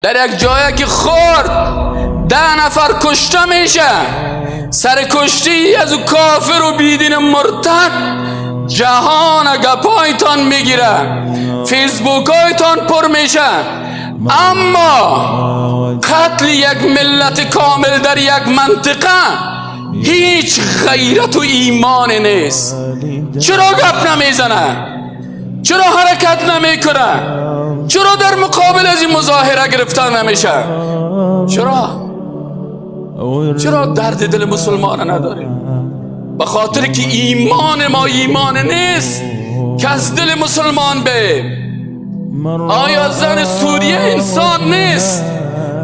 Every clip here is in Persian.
در یک جایی که خورد 10 نفر کشته میشه، سر کشتی از او کافر و بیدین مرتد جهان گپایتان میگیره، فیسبوک هایتان پر میشه، اما قتل یک ملت کامل در یک منطقه هیچ غیرت و ایمان نیست. چرا گپ نمیزنه؟ چرا حرکت نمیکنه؟ چرا در مقابل از این مظاهره گرفتار نمیشه؟ چرا درد دل مسلمان نداریم؟ به خاطر که ایمان ما ایمان نیست که از دل مسلمان به. آیا زن سوریه انسان نیست؟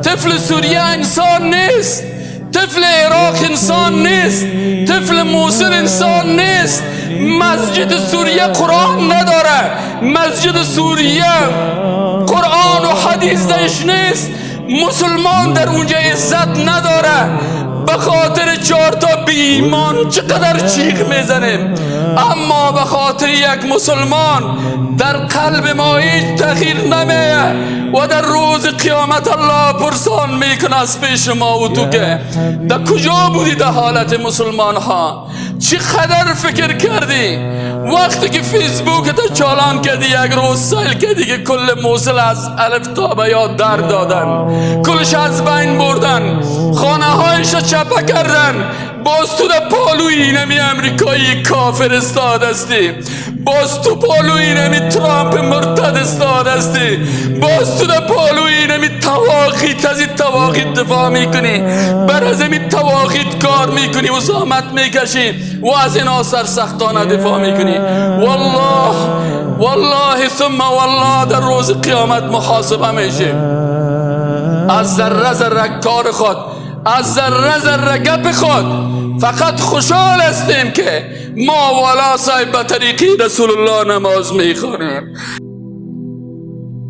طفل سوریه انسان نیست؟ طفل عراق انسان نیست؟ طفل موصل انسان نیست؟ مسجد سوریه قرآن نداره، مسجد سوریه قرآن و حدیث درش نیست، مسلمان در اونجا عزت نداره. به خاطر 4 تا بی ایمان چقدر چیخ میزنیم، اما به خاطر یک مسلمان در قلب ما هیچ تغییر نمیه و در روز قیامت الله پرسان میکنه از پیش ما و تو که در کجا بودی در حالت مسلمان ها؟ چقدر فکر کردی وقتی که فیسبوک تا چالان کردی یک روز سایل کردی که کل موصل از الف تا به یا در دادن، کلش از بین بردن، خانه هایش چپه کردن، باز تو در پالوی اینمی امریکایی کافر استاد هستی، باز تو پالوی اینمی ترامپ مرتد استاد هستی، باز تو در پالوی اینمی تواقیت از این تواقیت دفاع میکنی، بر از این تواقیت کار میکنی و زحمت میکشی و از این سرسختانه دفاع میکنی. والله ثم والله در روز قیامت محاسبه میشه از ذره ذره کار خود، از ذره ذره گپ خود. فقط خوشحال هستیم که ما والا صاحب به طریقی رسول الله نماز میخوانیم.